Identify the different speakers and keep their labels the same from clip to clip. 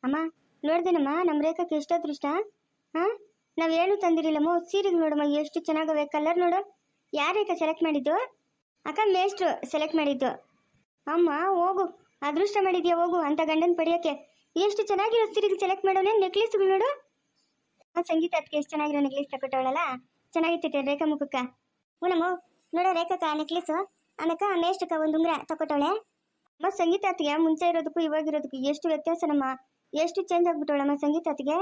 Speaker 1: ಅಮ್ಮ ನೋಡ್ದೇನಮ್ಮ ನಮ್ಮ ರೇಖಕ್ಕೆ ಎಷ್ಟು ಅದೃಷ್ಟ. ಹಾಂ ನಾವು ಏನು ತಂದಿರಲಿಲ್ಲಮ್ಮ. ಸೀರೆಗೆ ನೋಡಮ್ಮ ಎಷ್ಟು ಚೆನ್ನಾಗವೆ. ಕಲರ್ ನೋಡು. ಯಾರ ರೇಖಾ ಸೆಲೆಕ್ಟ್ ಮಾಡಿದ್ದು? ಅಕ್ಕ ಮೇಷ್ಟ್ರು ಸೆಲೆಕ್ಟ್ ಮಾಡಿದ್ದು. ಅಮ್ಮ ಹೋಗು, ಅದೃಷ್ಟ ಮಾಡಿದ್ಯಾ ಹೋಗು ಅಂತ ಗಂಡನ ಪಡೆಯೋಕ್ಕೆ. ಎಷ್ಟು ಚೆನ್ನಾಗಿರೋ ಸೀರೆಗೆ ಸೆಲೆಕ್ಟ್ ಮಾಡೋನೆ. ನೆಕ್ಲೆಸ್ಗಳು ನೋಡು. ಸಂಗೀತ ಅದಕ್ಕೆ ಎಷ್ಟು ಚೆನ್ನಾಗಿರೋ ನೆಕ್ಲೆಸ್ ತಗೊಟ್ಟವಳಲ್ಲ, ಚೆನ್ನಾಗಿರ್ತೈತೆ ರೇಖಾ ಮುಖಕ್ಕ. ಹೂನಮ್ಮ ನೋಡೋ ರೇಖಕ್ಕ ನೆಕ್ಲೆಸು, ಆಮೇಕ ಮೇಷ್ಟಕ್ಕ ಒಂದು ಉಂಗ್ರ ತಗೊಟ್ಟವಳೆ. ಅಮ್ಮ ಸಂಗೀತ ಅತ್ತಿಗೆ ಮುಂಚೆ ಇರೋದಕ್ಕೂ ಇವಾಗಿರೋದಕ್ಕೂ ಎಷ್ಟು ವ್ಯತ್ಯಾಸ ನಮ್ಮ. ಎಷ್ಟು ಚೇಂಜ್ ಆಗ್ಬಿಟ್ಟವಳಮ್ಮ ಸಂಗೀತ ಅತ್ತಿಗೆ.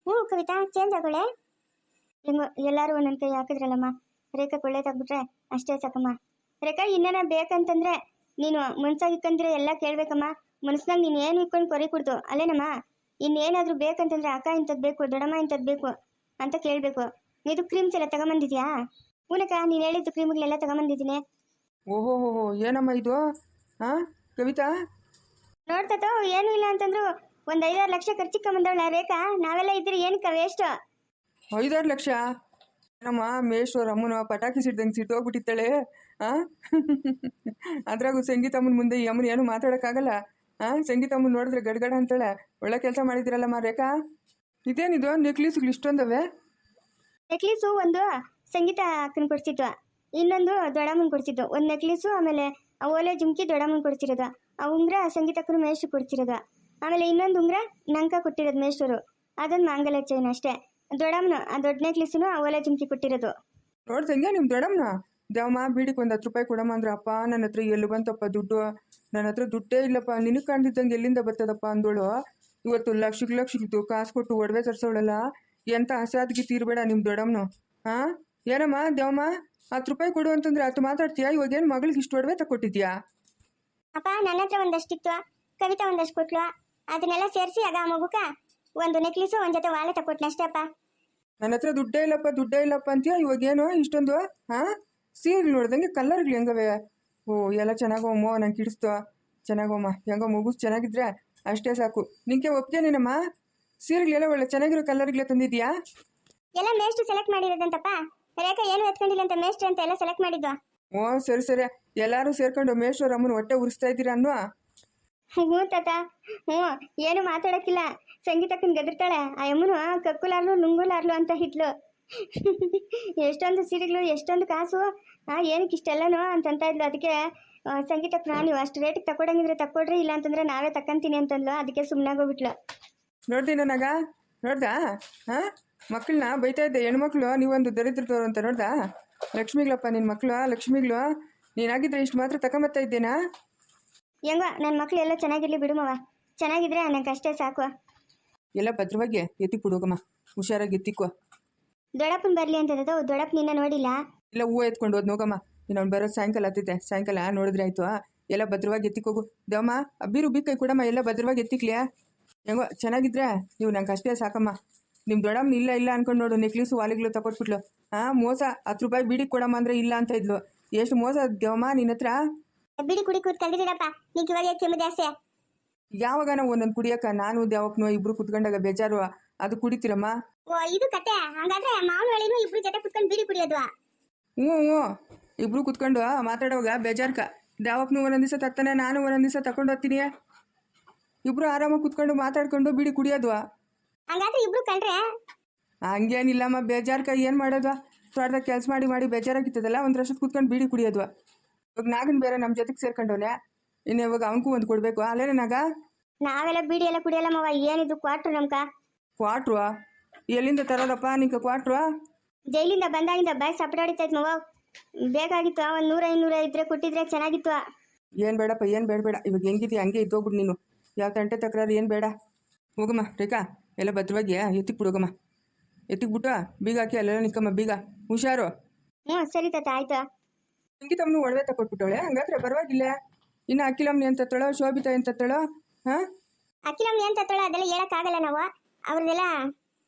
Speaker 1: ಹ್ಞೂ ಕವಿತಾ ಚೇಂಜ್ ಆಗೋಳೆ. ಹೆಂಗೋ ಎಲ್ಲರೂ ಒಂದೊಂದು ಕೈ ಹಾಕಿದ್ರಲ್ಲಮ್ಮ. ರೇಖಕ್ಕೆ ಒಳ್ಳೇದಾಗ್ಬಿಟ್ರೆ ಅಷ್ಟೇ ಸಾಕಮ್ಮ. ರೇಖಾ ಇನ್ನೇನ ಬೇಕಂತಂದ್ರೆ ನೀನು ಮನ್ಸಾಗಿ ಇಕ್ಕಂದ್ರೆ ಎಲ್ಲ ಕೇಳ್ಬೇಕಮ್ಮ. ಮನಸ್ನಾಗ ನೀನು ಏನು ಇಕ್ಕೊಂಡು ಕೊರಿ ಕುಡ್ದು ಅಲ್ಲೇನಮ್ಮ. ಇನ್ನೇನಾದ್ರೂ ಬೇಕಂತಂದ್ರೆ ಅಕ್ಕ ಇಂಥದ್ದು ಬೇಕು, ದೊಡ್ಡಮ್ಮ ಇಂಥದ್ದು ಬೇಕು ಅಂತ ಕೇಳಬೇಕು. ಇದು ಕ್ರೀಮ್ಸ್ ಎಲ್ಲ ತಗೊಂಬಂದಿದ್ಯಾ? ಹೂನಕ್ಕ ನೀನು ಹೇಳಿದ್ದು ಕ್ರೀಮ್ಗಳೆಲ್ಲ ತಗೊಂಬಂದಿದ್ದೀನಿ.
Speaker 2: ಓಹೋ ಏನಮ್ಮ ಇದು? ಹಾಂ ಕವಿತಾ,
Speaker 1: ನೋಡ್ತತೋ ಏನೂ ಇಲ್ಲ ಅಂತಂದ್ರು ಒಂದು 5-6 ಲಕ್ಷ ಖರ್ಚಿಕೊಂಬಂದವಳ ರೇಖಾ. ನಾವೆಲ್ಲ ಇದ್ರೆ ಏನಕ್ಕ ವೇಸ್ಟ್.
Speaker 2: 5-6 ಲಕ್ಷ? ನಮ್ಮ ಮೇಶ್ವರ ಅಮ್ಮನ ಪಟಾಕಿ ಸಿಡ್ದಂಗೆ ಸಿಟ್ಟೋಗ್ಬಿಟ್ಟಿತ್ತಾಳೆ. ಹಾಂ ಅದ್ರಾಗೂ ಸಂಗೀತಮ್ಮನ ಮುಂದೆ ಈ ಅಮ್ಮನ ಏನು ಮಾತಾಡೋಕ್ಕಾಗಲ್ಲ. ಹಾಂ ಸಂಗೀತಮ್ಮನ ನೋಡಿದ್ರೆ ಗಡ್ಗಡ ಅಂತಾಳೆ. ಒಳ್ಳೆ ಕೆಲಸ ಮಾಡಿದಿರಲ್ಲಮ್ಮ ರೇಖಾ. ಇದೇನಿದು ನೆಕ್ಲೀಸ್ಗಳು ಇಷ್ಟೊಂದವೆ?
Speaker 1: ನೆಕ್ಲೀಸು ಒಂದು ಸಂಗೀತ ಅಕ್ಕನ ಕೊಡ್ಸಿದ್ದು, ಇನ್ನೊಂದು ದೊಡ್ಡಮ್ಮನ ಕೊಡ್ಸಿದ್ದು. ಒಂದು ನೆಕ್ಲೀಸು, ಆಮೇಲೆ ಓಲೆ ಜುಮ್ಕಿ ದೊಡ್ಡಮ್ಮನ ಕೊಡ್ಸಿರೋದು. ಆ ಉಂಗ್ರ ಸಂಗೀತಕ್ಕನು ಮೇಷ್ಟ್ರು ಕೊಡ್ಸಿರೋದು. ಆಮೇಲೆ ಇನ್ನೊಂದು ಉಂಗ್ರ ನಂಕ ಕೊಟ್ಟಿರೋದು ಮೇಷ್ಟ್ರು. ಅದೊಂದು ಮಾಂಗಲ್ಯ ಚೈನ್ ಅಷ್ಟೇ. ದೊಡ್ಡಮ್ಮನ ಆ ದೊಡ್ಡ ನೆಕ್ಲೀಸುನು ಆ ಓಲೆ ಜುಮ್ಕಿ ಕೊಟ್ಟಿರೋದು.
Speaker 2: ನೋಡ್ದಂಗೆ ನಿಮ್ಮ ದೊಡ್ಡಮ್ಮನ ದೇವಮ್ಮ ಬೀಡಿಗೆ ಒಂದು 10 ರೂಪಾಯಿ ಕೊಡಮ್ಮ ಅಂದ್ರೆ, ಅಪ್ಪ ನನ್ನ ಹತ್ರ ಎಲ್ಲಿ ಬಂತಪ್ಪ ದುಡ್ಡು, ನನ್ನ ಹತ್ರ ದುಡ್ಡೇ ಇಲ್ಲಪ್ಪ, ನಿನಗೆ ಕಾಣ್ತಿದ್ದಂಗೆ ಎಲ್ಲಿಂದ ಬರ್ತದಪ್ಪ ಅಂದೋಳು. ಇವತ್ತು ಲಕ್ಷ ಕಾಸು ಕೊಟ್ಟು ಒಡವೆ ತರಿಸೋಳಲ್ಲ. ಎಂಥ ಅಸಾಧ್ಗೆ ತೀರ್ಬೇಡ ನಿಮ್ಮ ದೊಡ್ಡಮ್ಮನು. ಹಾಂ ಏನಮ್ಮ ದೇವಮ್ಮ 10 ರೂಪಾಯಿ ಕೊಡು ಅಂತಂದ್ರೆ ಅದು ಮಾತಾಡ್ತೀಯಾ? ಇವಾಗೇನು ಮಗಳಿಗೆ ಇಷ್ಟು ಒಡವೆ ತಗೊಟ್ಟಿದ್ಯಾ?
Speaker 1: ಅಪ್ಪ ನನ್ನ ಹತ್ರ ಒಂದಷ್ಟಿತ್ತು, ಕವಿತಾ ಒಂದಷ್ಟು ಕೊಟ್ಲು. ಅದನ್ನೆಲ್ಲ ಸೇರಿಸಿ ಆಗ ಆ ಮಗುಕ ಒಂದು ನೆಕ್ಲೀಸು ಒಂದು ಜೊತೆ ವಾಲೆ ತಗೊಟ್ನೆ ಅಷ್ಟೇ ಅಪ್ಪ.
Speaker 2: ನನ್ನ ಹತ್ರ ದುಡ್ಡೇ ಇಲ್ಲಪ್ಪ ಅಂತೀಯ. ಇವಾಗೇನು ಇಷ್ಟೊಂದು? ಹಾಂ ಸೀರೆಗಳು ನೋಡ್ದಂಗೆ ಕಲರ್ಗಳು ಹೆಂಗವೆ? ಓ ಎಲ್ಲ ಚೆನ್ನಾಗಮ್ಮ, ನಂಗೆ ಕಿಡಿಸ್ತು. ಚೆನ್ನಾಗಮ್ಮ, ಹೆಂಗೋ ಮಗುಸ್ ಚೆನ್ನಾಗಿದ್ರೆ ಅಷ್ಟೇ ಸಾಕು. ನಿಂಗೆ ಒಪ್ಪಿಗೆನೇನಮ್ಮ? ಸೀರೆಗಳೆಲ್ಲ ಒಳ್ಳೆ ಚೆನ್ನಾಗಿರೋ ಕಲರ್ಗಳೇ ತಂದಿದ್ಯಾ?
Speaker 1: ಎಲ್ಲ ಮೇಷ್ಟ್ರು ಸೆಲೆಕ್ಟ್ ಮಾಡಿರೋದಂತಪ್ಪ. ರೇಖಾ ಏನು ಎತ್ಕೊಂಡಿಲ್ಲ ಅಂತ ಮೇಷ್ಟ್ರು ಅಂತ ಎಲ್ಲ ಸೆಲೆಕ್ಟ್ ಮಾಡಿದ್ದು.
Speaker 2: ಓ ಸರಿ ಎಲ್ಲರೂ ಸೇರ್ಕೊಂಡು ಮೇಶ್ವರ ಅಮ್ಮನ ಹೊಟ್ಟೆ ಉರಿಸ್ತಾ ಇದ್ದೀರಾ ಅನ್ನೋ?
Speaker 1: ಹ್ಞೂ ತಾತ, ಹ್ಞೂ ಏನು ಮಾತಾಡೋಕ್ಕಿಲ್ಲ. ಸಂಗೀತಕ್ಕನ ಗದರ್ತಾಳೆ. ಆ ಅಮ್ಮನು ಕಕ್ಕುಲಾರ್ಲು ನುಂಗುಲಾರ್ಲು ಅಂತ ಹಿದ್ಲು. ಎಷ್ಟೊಂದು ಸೀರೆಗಳು, ಎಷ್ಟೊಂದು ಕಾಸು, ಏನಕ್ಕೆ ಇಷ್ಟೆಲ್ಲನೋ ಅಂತಂತ ಇದ್ಲು. ಅದಕ್ಕೆ ಸಂಗೀತಕ್ಕೆ ನೀವು ಅಷ್ಟು ರೇಟಿಗೆ ತಗೊಡಂಗಿದ್ರೆ ತಗೊಳ್ರಿ, ಇಲ್ಲ ಅಂತಂದ್ರೆ ನಾವೇ ತಕ್ಕಂತೀನಿ ಅಂತಂದ್ಲು. ಅದಕ್ಕೆ ಸುಮ್ಮನಾಗೋಗ್ಬಿಟ್ಲು.
Speaker 2: ನೋಡ್ದಿ ನನಗ ನೋಡ್ದಾ? ಹಾಂ ಮಕ್ಕಳನ್ನ ಬೈತಾ ಇದ್ದೆ, ಹೆಣ್ಮಕ್ಳು ನೀವೊಂದು ದರಿದ್ರದವ್ರು ಅಂತ. ನೋಡ್ದಾ ಲಕ್ಷ್ಮಿಗಳಪ್ಪ ನಿನ್ನ ಮಕ್ಕಳು, ಲಕ್ಷ್ಮಿಗಳು. ನೀನಾಗಿದ್ರೆ ಇಷ್ಟು ಮಾತ್ರ ತಗೊಂಬತ್ತಾ ಇದ್ದೇನಾ?
Speaker 1: ಹೆಂಗೋ ನನ್ನ ಮಕ್ಳು ಎಲ್ಲ ಚೆನ್ನಾಗಿರ್ಲಿ ಬಿಡುಮವ. ಚೆನ್ನಾಗಿದ್ರೆ ನನಗೆ ಅಷ್ಟೇ ಸಾಕು.
Speaker 2: ಎಲ್ಲ ಭದ್ರವಾಗಿ ಎತ್ತಿಕ್ ಬಿಡೋಗಮ್ಮ, ಹುಷಾರಾಗಿ ಎತ್ತಿಕ್ಕೋ.
Speaker 1: ದೊಡ್ಡಪ್ಪನ ಬರಲಿ ಅಂತದ್ದು. ದೊಡ್ಡಪ್ಪ ನಿನ್ನ ನೋಡಿಲ್ಲ.
Speaker 2: ಇಲ್ಲ ಹೂವು ಎತ್ಕೊಂಡು ಹೋದ್ ನೋಗಮ್ಮ. ಇನ್ನೊಂದು ಬರೋದು ಸಾಯಂಕಾಲ ಹತ್ತಿದ್ದೆ. ಸಾಯಂಕಾಲ ನೋಡಿದ್ರೆ ಆಯ್ತು. ಎಲ್ಲ ಭದ್ರವಾಗಿ ಎತ್ತಿಕೋಗು ದೇವಮ್ಮ. ಅಬ್ಬಿರು ಕೈ ಕೊಡಮ್ಮ, ಎಲ್ಲ ಭದ್ರವಾಗಿ ಎತ್ತಿಕ್ಲಿಯಾ. ಹೆಂಗೋ ಚೆನ್ನಾಗಿದ್ರೆ ನೀವು ನಂಗೆ ಅಷ್ಟೇ ಸಾಕಮ್ಮ. ನಿಮ್ಮ ದೊಡ್ಡಮ್ಮ ಇಲ್ಲ ಅನ್ಕೊಂಡು ನೋಡು, ನೆಕ್ಲೀಸು ವಾಲಿಗಳು ತಗೊಟ್ಬಿಟ್ಲು. ಹಾಂ ಮೋಸ. 10 ರೂಪಾಯಿ ಬೀಡಿ ಕೊಡಮ್ಮ ಅಂದ್ರೆ ಇಲ್ಲ ಅಂತ ಇದ್ಲು. ಎಷ್ಟು ಮೋಸ ದೇವಮ್ಮ ನಿನ್ನ ಹತ್ರ.
Speaker 1: ಬಿಡಿ ಕುಡಿ ಕೂತ್ ಕಲ್ದಿರಪ್ಪ. ನೀನು ಇವಾಗ ಕೆಮ್ಮು ಜಾಸ್ತಿ.
Speaker 2: ಯಾವಾಗ ನಾವು ಒಂದೊಂದು ಕುಡಿಯಕ್ಕ ನಾನು ದೇವಪ್ಪನು ಇಬ್ರು ಕುತ್ಕೊಂಡಾಗ ಬೇಜಾರು, ಅದು ಕುಡಿತೀರಮ್ಮ?
Speaker 1: ಓ ಇದು ಕತೆ. ಹಂಗಾದ್ರೆ ಮಾವನ ಹೇಳಿನು ಇಬ್ರು ಜೊತೆ ಕುತ್ಕೊಂಡು ಬೀಡಿ ಕುಡಿಯೋದು?
Speaker 2: ಹ್ಞೂ ಇಬ್ರು ಕುತ್ಕೊಂಡು ಮಾತಾಡುವಾಗ ಬೇಜಾರ್ಕ. ದೇವಪ್ಪನು ಒಂದೊಂದು ದಿವಸ ತತ್ತಾನೆ, ನಾನು ಒಂದೊಂದು ದಿವಸ ತಗೊಂಡು ಹೋಗ್ತೀನಿ. ಇಬ್ರು ಆರಾಮಾಗಿ ಕುತ್ಕೊಂಡು ಮಾತಾಡ್ಕೊಂಡು ಬೀಡಿ ಕುಡಿಯೋದು.
Speaker 1: ಹಂಗಾದ್ರೆ ಇಬ್ರು ಕಂಡ್ರೆ
Speaker 2: ಹಂಗೇನಿಲ್ಲಮ್ಮ, ಬೇಜಾರ್ಕ ಏನು ಮಾಡೋದು? ತೋಟದಾಗ ಕೆಲಸ ಮಾಡಿ ಬೇಜಾರಾಗಿತ್ತದಲ್ಲ, ಒಂದು ವರ್ಷದ ಕುತ್ಕೊಂಡು ಬೀಡಿ ಕುಡಿಯೋದು. ಇವಾಗ ನಾಗನ್ ಬೇರೆ ನಮ್ಮ ಜೊತೆಗೆ ಸೇರ್ಕೊಂಡವನೆ. ಇನ್ನು ಇವಾಗ ಅವನಿಗೂ ಒಂದು ಕೊಡಬೇಕು ಅಲ್ಲೇನೆ ನಾಗ.
Speaker 1: ನಾವೆಲ್ಲ ಬೀಡಿ ಎಲ್ಲ ಕುಡಿಯಲ್ಲ ಮಾವ. ಏನಿದು ಕ್ವಾಟ್ರು ನಮ್ಕ?
Speaker 2: ಕ್ವಾಟ್ರು ಎಲ್ಲಿಂದ ತರೋದಪ್ಪ ನಿಂಕ ಕ್ವಾಟ್ರು?
Speaker 1: ಜೈಲಿಂದ ಬಂದಾಗಿಂದ ಬಾಯ್ ಸಪಡ ಹೊಡಿತೈತ್ ಮಾವ. ಬೇಕಾಗಿತ್ತು ಒಂದು 100-500 ಇದ್ರೆ ಕೊಟ್ಟಿದ್ರೆ ಚೆನ್ನಾಗಿತ್ತು.
Speaker 2: ಏನು ಬೇಡಪ್ಪ, ಏನು ಬೇಡ. ಇವಾಗ ಹೆಂಗಿದೆಯಾ ಹಂಗೆ ಇದ್ದೋಗ್ಬಿಡು ನೀನು. ಯಾವ ತಂಟೆ ತಕರಾರು ಏನು ಬೇಡ. ಹೋಗಮ್ಮ ರೇಖಾ, ಎಲ್ಲ ಭದ್ರವಾಗಿ ಎತ್ತಿಕ್ ಬಿಡೋಗಮ್ಮ. ಎತ್ತಿಕ್ಬಿಟ್ಟು ಬೀಗ ಹಾಕಿ ಅಲ್ಲೆಲ್ಲ ನಿಕ್ಕಮ್ಮ, ಬೀಗ ಹುಷಾರು.
Speaker 1: ಹ್ಞೂ ಸರಿ ತಾತ ಆಯ್ತು.
Speaker 2: ಸಂಗೀತಮ್ಮನು ಒಡವೆ ತಕೊಟ್ಬಿಟ್ಟವಳೆ. ಹಂಗಾದ್ರೆ ಪರವಾಗಿಲ್ಲ. ಇನ್ನು ಅಖಿಲಮ್ಮನಿ ಅಂತ ತಳೋ, ಶೋಭಿತಾ ಅಂತ ತಳೋ. ಹಾಂ
Speaker 1: ಅಕ್ಕಿಲಮ್ಮ ಏನ್ ತತ್ತಳ ಅದೆಲ್ಲ ಹೇಳಕ್ಕಾಗಲ್ಲ ನಾವು. ಅವ್ರದೆಲ್ಲ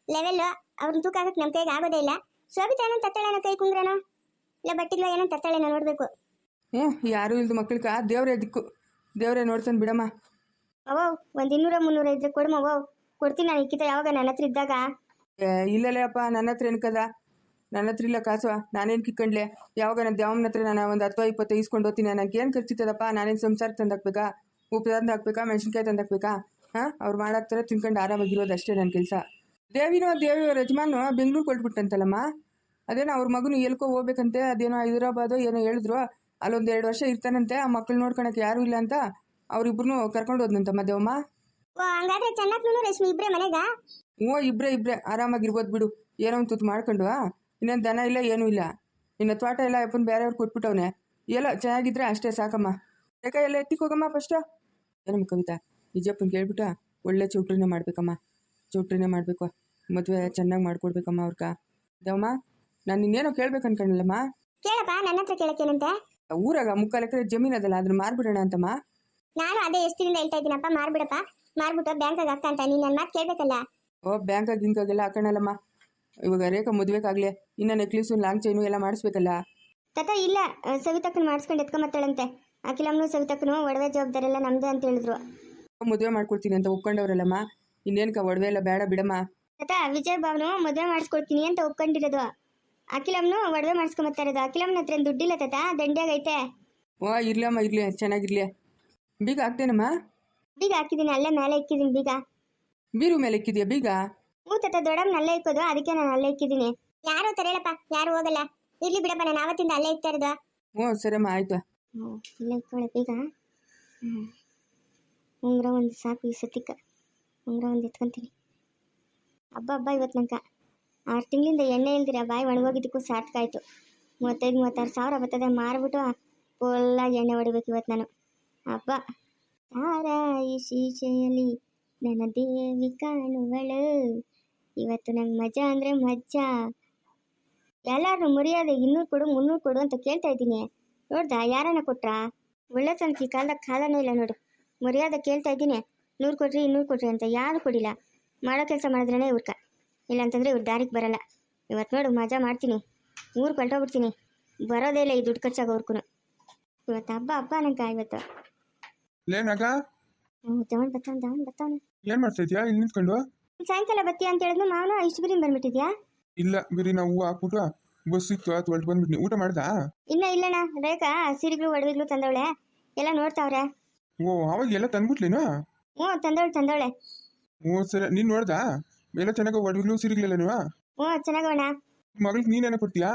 Speaker 1: ಲೆವೆಲ್, ಅವ್ರನ್ನ ತೂಕ ಹಾಕಕ್ಕೆ ನಮ್ಮ ಕೈಗೆ ಆಗೋದೇ ಇಲ್ಲ. ಶೋಭಿತಾ ಏನೋ ತತ್ತಳೇನೋ, ಕೈ ಕುಂಗ್ರನೋ ಇಲ್ಲ ಬಟ್ಟಿಗ್ಲೋ ಏನೋ ತತ್ತಳೇನೋ ನೋಡ್ಬೇಕು.
Speaker 2: ಯಾರೂ ಇಲ್ದು ಮಕ್ಕಳಿಗೆ ದೇವರೇ ದಿಕ್ಕು. ದೇವರೇ ನೋಡ್ತಾನೆ ಬಿಡಮ್ಮ.
Speaker 1: ಅವೋ ಒಂದು 200-300 ಇದ್ರೆ ಕೊಡಮ್ಮ. ಕೊಡ್ತೀನಿ ನಾನು. ಇಕ್ಕಿತ ಯಾವಾಗ ನನ್ನ ಹತ್ರ ಇದ್ದಾಗ.
Speaker 2: ಇಲ್ಲಲೇ ಅಪ್ಪ, ನನ್ನ ಹತ್ರ ಏನಕ್ಕದ? ನನ್ನ ಹತ್ರ ಇಲ್ಲ ಕಾಸು. ನಾನೇನು ಕಿಕ್ಕಂಡ್ಲೆ? ಯಾವಾಗ ನನ್ನ ದೇವಮ್ಮನ ಹತ್ರ ನಾನು ಒಂದು 10-20 ಇಸ್ಕೊಂಡು ಹೋಗ್ತೀನಿ. ನನಗೆ ಏನು ಖರ್ಚಿತ್ತದಪ್ಪ? ನಾನೇನು ಸಂಸಾರಕ್ಕೆ ತಂದಾಕ್ಬೇಕಾ? ಉಪ್ಪು ತಂದು ಹಾಕ್ಬೇಕಾ? ಮೆಣಸಿನ್ಕಾಯಿ ತಂದು ಹಾಕ್ಬೇಕಾ? ಹಾಂ ಅವ್ರು ಮಾಡಾಕ್ತಾರೆ ತಿನ್ಕೊಂಡು ಆರಾಮಾಗಿರೋದು ಅಷ್ಟೇ ನನ್ನ ಕೆಲಸ. ದೇವಿಯವ್ರ ಯಜಮಾನು ಬೆಂಗಳೂರು ಕೊಟ್ಬಿಟ್ಟಂತಲ್ಲಮ್ಮ. ಅದೇನೋ ಅವ್ರ ಮಗನು ಎಲ್ಕೋ ಹೋಗ್ಬೇಕಂತೆ, ಅದೇನೋ ಹೈದರಾಬಾದು ಏನೋ ಹೇಳಿದ್ರು. ಅಲ್ಲೊಂದು 2 ವರ್ಷ ಇರ್ತಾನಂತೆ, ಆ ಮಕ್ಕಳು ನೋಡ್ಕೊಳಕ್ಕೆ ಯಾರೂ ಇಲ್ಲ ಅಂತ ಅವ್ರಿಬ್ರು ಕರ್ಕೊಂಡು ಹೋದ್ನಂತಮ್ಮ ದೇವಮ್ಮ.
Speaker 1: ಹಂಗಾದ್ರೆ ಚೆನ್ನಾಗಿ ರೇಷ್ಮೆ ಇಬ್ರೇ ಮನೆಗ?
Speaker 2: ಹ್ಞೂ ಇಬ್ರೇ ಆರಾಮಾಗಿರ್ಬೋದು ಬಿಡು. ಏನೋ ಒಂದು ತುತ್ತು ಮಾಡ್ಕೊಂಡು ಇನ್ನೊಂದು ದನ ಇಲ್ಲ ಏನೂ ಇಲ್ಲ. ಇನ್ನು ತೋಟ ಎಲ್ಲ ಅಪ್ಪನ ಬೇರೆಯವ್ರು ಕೊಟ್ಬಿಟ್ಟವನೆ. ಎಲ್ಲ ಚೆನ್ನಾಗಿದ್ರೆ ಅಷ್ಟೇ ಸಾಕಮ್ಮ. ಯಾಕೆ ಎಲ್ಲ ಎತ್ತಿಕೋಗಮ್ಮ ಫಸ್ಟು. ಏನಮ್ಮ ಕವಿತಾ, ವಿಜಯಪ್ಪನ ಕೇಳ್ಬಿಟ್ಟ ಒಳ್ಳೆ ಚೌಟ್ರಿನೇ ಮಾಡಬೇಕಮ್ಮ. ಚೌಟ್ರಿನೇ ಮಾಡಬೇಕು, ಮದುವೆ ಚೆನ್ನಾಗಿ ಮಾಡ್ಕೊಡ್ಬೇಕಮ್ಮ ಅವ್ರಕ. ದೇವಮ್ಮ, ನಾನು ಇನ್ನೇನೋ ಕೇಳ್ಬೇಕು ಅನ್ಕೊಂಡಲ್ಲಮ್ಮ.
Speaker 1: ಕೇಳಪ್ಪ, ನನ್ನ ಹತ್ರ ಕೇಳಕ್ಕೇನಂತೆ?
Speaker 2: ಊರಾಗ 3/4 ಎಕರೆ ಜಮೀನು ಅದಲ್ಲ, ಅದನ್ನ ಮಾರ್ಬಿಡೋಣ ಅಂತಮ್ಮ.
Speaker 1: ನಾನು ಅದೇ ಎಷ್ಟು ದಿನದಿಂದ ಹೇಳ್ತಾ ಇದ್ದೀನಪ್ಪ, ಮಾರ್ಬಿಡಪ್ಪ, ಮಾರ್ಬಿಟ್ಟು ಬ್ಯಾಂಕಾಗ ಹಾಕ ಅಂತ. ನೀನು ನನ್ನ ಮಾತು ಕೇಳಬೇಕಲ್ಲ.
Speaker 2: ಓ ಬ್ಯಾಂಕಾಗ ಗಿಂಕಾಗೆಲ್ಲ ಹಾಕೋಣಲ್ಲಮ್ಮ. ಇವಾಗ ರೇಖಾ ಮದುವೆಗಾಗಲಿ ಇನ್ನು ನೆಕ್ಲೇಸು ಲಾಂಗ್ ಚೈನು ಎಲ್ಲ ಮಾಡಿಸ್ಬೇಕಲ್ಲ.
Speaker 1: ತಾತ ಇಲ್ಲ, ಸವಿತಕ್ಕನ ಮಾಡಿಸ್ಕೊಂಡು ಎತ್ಕೊಂಬತ್ತಾಳಂತೆ. ಅಖಿಲಮ್ಮನು ಸವಿತಕ್ಕನು ಒಡವೆ ಜವಾಬ್ದಾರಿ ಎಲ್ಲ ನಮ್ದೇ ಅಂತ ಹೇಳಿದ್ರು.
Speaker 2: ಮದುವೆ ಮಾಡ್ಕೊಡ್ತೀನಿ ಅಂತ ಒಪ್ಕೊಂಡವ್ರಲ್ಲಮ್ಮ. ಇನ್ನೇನ್ಕ ಒಡವೆ ಎಲ್ಲ ಬೇಡ ಬಿಡಮ್ಮ.
Speaker 1: ತಾತ ವಿಜಯ್ ಬಾವನು ಮದುವೆ ಮಾಡಿಸ್ಕೊಡ್ತೀನಿ ಅಂತ ಒಪ್ಕೊಂಡಿರೋದು. ಅಖಿಲಮ್ಮನು ಒಡವೆ ಮಾಡಿಸ್ಕೊಂಬತ್ತಾ ಇರೋದು. ಅಖಿಲಮ್ಮನ ಹತ್ರ ದುಡ್ಡಿಲ್ಲ ತಾತ, ದಂಡ್ಯಾಗೈತೆ.
Speaker 2: ಓ ಇರ್ಲಮ್ಮ, ಇರ್ಲಿ, ಚೆನ್ನಾಗಿರ್ಲಿ. ಬೀಗ ಹಾಕ್ತೇನಮ್ಮ?
Speaker 1: ಬೀಗ ಹಾಕಿದ್ದೀನಿ, ಅಲ್ಲೇ ಮೇಲೆ ಇಕ್ಕಿದ್ದೀನಿ ಬೀಗ.
Speaker 2: ಬೀರು ಮೇಲೆ ಇಕ್ಕಿದ್ಯಾ ಬೀಗ?
Speaker 1: ಹ್ಞೂ ತಾತ, ದೊಡ್ಡಮ್ಮನ ಅಲ್ಲೇ ಇಕ್ಕೋದು, ಅದಕ್ಕೆ ನಾನು ಅಲ್ಲೇ ಇಕ್ಕಿದ್ದೀನಿ. ಯಾರು ತರೇಳಪ್ಪ, ಯಾರು ಹೋಗಲ್ಲ. ಇರ್ಲಿ ಬಿಡಪ್ಪ, ನಾನು ಆವತ್ತಿಂದ ಅಲ್ಲೇ ಇಕ್ತಾ ಇರೋದು.
Speaker 2: ಹ್ಞೂ ಸರಿಯಮ್ಮ, ಆಯ್ತು.
Speaker 1: ಇಲ್ಲೇ ಇಕ್ಕೊಳ್ಳೆ ಬೀಗ. ಉಂಗ್ರ ಒಂದು ಸಾಕು ಈ ಸತಿಕ. ಉಂಗ್ರ ಒಂದು ಎತ್ಕೊಂತೀನಿ. ಹಬ್ಬ ಇವತ್ತು ನಂಗೆ 6 ತಿಂಗಳಿಂದ ಎಣ್ಣೆ ಇಲ್ದಿರ ಬಾಯಿ ಒಣಗೋಗಿದ್ದಕ್ಕೂ ಸಾರ್ಥಕ ಆಯಿತು. 35-36 ಸಾವಿರ ಬರ್ತದೆ, ಮಾರ್ಬಿಟ್ಟು ಫುಲ್ಲಾಗಿ ಎಣ್ಣೆ ಹೊಡಿಬೇಕು ಇವತ್ತು ನಾನು. ಹಬ್ಬ. ತಾರಾಯಿ ಶೀಶೆಯಲ್ಲಿ ನನ್ನ ದೇವಿ ಕಾಣುವಳು, ಇವತ್ತು ನಂಗೆ ಮಜಾ ಅಂದರೆ ಮಜಾ. ಎಲ್ಲರೂ ಮುರಿಯೋದೆ 200 ಕೊಡು 300 ಕೊಡು ಅಂತ ಕೇಳ್ತಾ ಇದ್ದೀನಿ. ನೋಡ್ದಾ, ಯಾರನ್ನ ಕೊಟ್ರಾ? ಒಳ್ಳೆ ತನಕ ಈ ಕಾಲದಾಗ ಕಾಲನೇ ಇಲ್ಲ ನೋಡು. ಮರ್ಯಾದೆ ಕೇಳ್ತಾ ಇದ್ದೀನಿ, 100 ಕೊಡ್ರಿ 200 ಕೊಡ್ರಿ ಅಂತ. ಯಾರು ಕೊಡಿಲ್ಲ. ಮಾಡೋ ಕೆಲಸ ಮಾಡಿದ್ರೇ ಇವ್ರಕ, ಇಲ್ಲಾಂತಂದರೆ ಇವ್ರು ದಾರಿಗೆ ಬರಲ್ಲ. ಇವತ್ತು ನೋಡು ಮಜಾ ಮಾಡ್ತೀನಿ, ಊರು ಹೊರಟೋಗ್ಬಿಡ್ತೀನಿ. ಬರೋದೇ ಇಲ್ಲ ಈ ದುಡ್ಡು ಖರ್ಚಾಗೋರ್ಕು. ಇವತ್ತು ಹಬ್ಬ ನಂಗೆ ಇವತ್ತು. ಜವನ್ ಬರ್ತಾವನೆ.
Speaker 3: ಏನ್ ಮಾಡ್ತಾ ಇದ್ಯಾ ಇಲ್ಲಿ ನಿಂತ್ಕೊಂಡು?
Speaker 1: ಸಾಯಂಕಾಲ ಬತ್ತೀಯ ಅಂತ ಹೇಳಿದ್ನು ಮಾವನು, ಇಷ್ಟು ಬಿರಿನ್ ಬಂದ್ಬಿಟ್ಟಿದ್ಯಾ?
Speaker 3: ಇಲ್ಲ ಬಿರಿ, ನಾವು ಹೂವು ಹಾಕ್ಬಿಟ್ಟು ಬಸ್ ಇತ್ತು ಅದು ಹೊರಟು ಬಂದ್ಬಿಟ್ನಿ. ಊಟ ಮಾಡ್ದಾ?
Speaker 1: ಇಲ್ಲಣ್ಣ, ರೇಖಾ ಸೀರೆಗಳು ಒಡವೆಗಳು ತಂದವಳೆ, ಎಲ್ಲ ನೋಡ್ತಾವ್ರೆ.
Speaker 3: ಓ ಅವಾಗ ಎಲ್ಲ ತಂದ್ಬಿಟ್ಲೇನು?
Speaker 1: ಹ್ಞೂ ತಂದವಳೆ.
Speaker 3: ಓ ಸರಿ, ನೀನ್ ನೋಡ್ದಾ ಎಲ್ಲ ಚೆನ್ನಾಗ ಒಡವೆಗಳು ಸೀರೆಗಳೆಲ್ಲ ನೀವು?
Speaker 1: ಹ್ಞೂ ಚೆನ್ನಾಗವಣ್ಣ.
Speaker 3: ಮಗಳಿಗೆ ನೀನೇನ ಕೊಡ್ತೀಯಾ?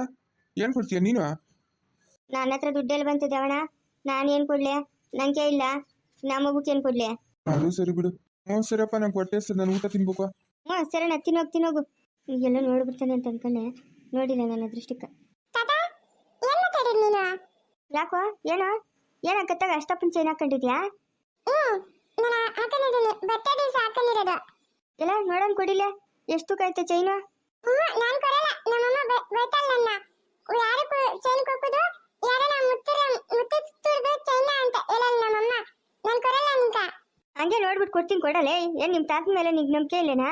Speaker 3: ಏನ್ ಕೊಡ್ತೀಯಾ ನೀನು?
Speaker 1: ನನ್ನ ಹತ್ರ ದುಡ್ಡೆಲ್ಲ ಬಂತಿದ್ದೆ ಅವಣ, ನಾನೇನು ಕೊಡ್ಲಿ? ನಂಗೆ ಇಲ್ಲ, ನಮ್ಮ ಮಗುಕ್ಕೆ ಏನು ಕೊಡ್ಲಿ?
Speaker 3: ಅದು ಸರಿ ಬಿಡು. ಹ್ಞೂ ಸರಿಯಪ್ಪ, ನಂಗೆ ಹೊಟ್ಟೆ ಸರ್, ನಾನು ಊಟ ತಿನ್ಬೇಕು.
Speaker 1: ಹ್ಞೂ ಸರಿಣ್ಣ, ತಿನ್ನೋಗು. ಎಲ್ಲ ನೋಡ್ಬಿಡ್ತಾನೆ ಅಂತ ಅನ್ಕೊಂಡೆ, ನೋಡಿಲ್ಲ ನನ್ನ ದೃಷ್ಟಿಕ. ಯಾಕೋ ಏನೋ ಕತ್ತಾಗ ಅಷ್ಟಪ್ಪನ ಚೈನ್ ಹಾಕೊಂಡಿದ್ಯಾ? ಎಲ್ಲ ನೋಡೋಣ ಕೊಡಿಲ್ಲ, ಎಷ್ಟು ಕಾಯ್ತ ಚೈನು? ಹಂಗೆ ನೋಡ್ಬಿಟ್ಟು ಕೊಡ್ತೀನಿ, ಕೊಡಲೇ. ಏನ್ ನಿಮ್ ತಾತನ ಮೇಲೆ ನಿಂಗೆ ನಂಬಿಕೆ ಇಲ್ಲೇನಾ?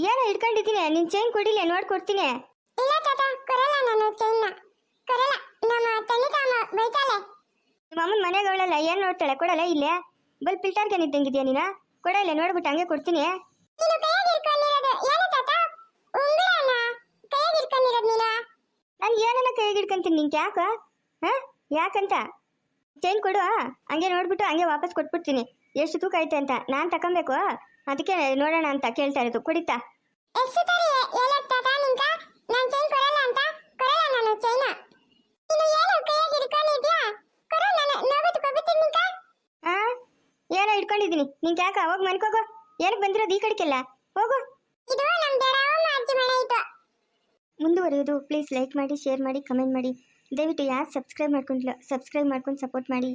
Speaker 1: ಏನೋ ಇಟ್ಕೊಂಡಿದ್ದೀನಿ, ನಿನ್ ಚೈನ್ ಕೊಡಿಲ್ಲ, ನೋಡ್ಕೊಡ್ತೀನಿ. ನಿಮ್ಮ ಅಮ್ಮನ ಮನೆಗೆ ಅವಳಲ್ಲ, ಏನ್ ನೋಡ್ತಾಳೆ? ಕೊಡಲ್ಲ ಇಲ್ಲೇ ಬಲ್ ಫಿಲ್ಟರ್ಗೆ ನಿದ್ದಂಗಿದ್ಯಾ ನೀನ? ಕೊಡಲ್ಲ, ನೋಡ್ಬಿಟ್ಟು ಹಂಗೆ ಕೊಡ್ತೀನಿ. ನಾನು ಏನನ್ನ ಕೈಗೆ ಹಿಡ್ಕೊಂತೀನಿ, ನಿಂಗೆ ಯಾಕ? ಯಾಕಂತ? ಚೈನ್ ಕೊಡು, ಹಂಗೆ ನೋಡ್ಬಿಟ್ಟು ಹಂಗೆ ವಾಪಸ್ ಕೊಟ್ಬಿಡ್ತೀನಿ. ಎಷ್ಟು ತೂಕ ಐತೆ ಅಂತ ನಾನು ತಕೊಬೇಕು, ಅದಕ್ಕೆ ನೋಡೋಣ ಅಂತ ಕೇಳ್ತಾ ಇರೋದು. ಕುಡಿತಾ ಏನೋ ಇಟ್ಕೊಂಡಿದ್ದೀನಿ, ನಿಂಗೆ ಯಾಕ? ಹೋಗಿ ಮನ್ಕೋಗೋ. ಏನಕ್ಕೆ ಬಂದಿರೋದು ಈ ಕಡೆಗೆಲ್ಲ? ಹೋಗು. ಮುಂದುವರಿಯೋದು ಪ್ಲೀಸ್ ಲೈಕ್ ಮಾಡಿ, ಶೇರ್ ಮಾಡಿ, ಕಮೆಂಟ್ ಮಾಡಿ. ದಯವಿಟ್ಟು ಯಾರು ಸಬ್ಸ್ಕ್ರೈಬ್ ಮಾಡ್ಕೊಂಡಿಲ್ಲ ಸಬ್ಸ್ಕ್ರೈಬ್ ಮಾಡ್ಕೊಂಡು ಸಪೋರ್ಟ್ ಮಾಡಿ.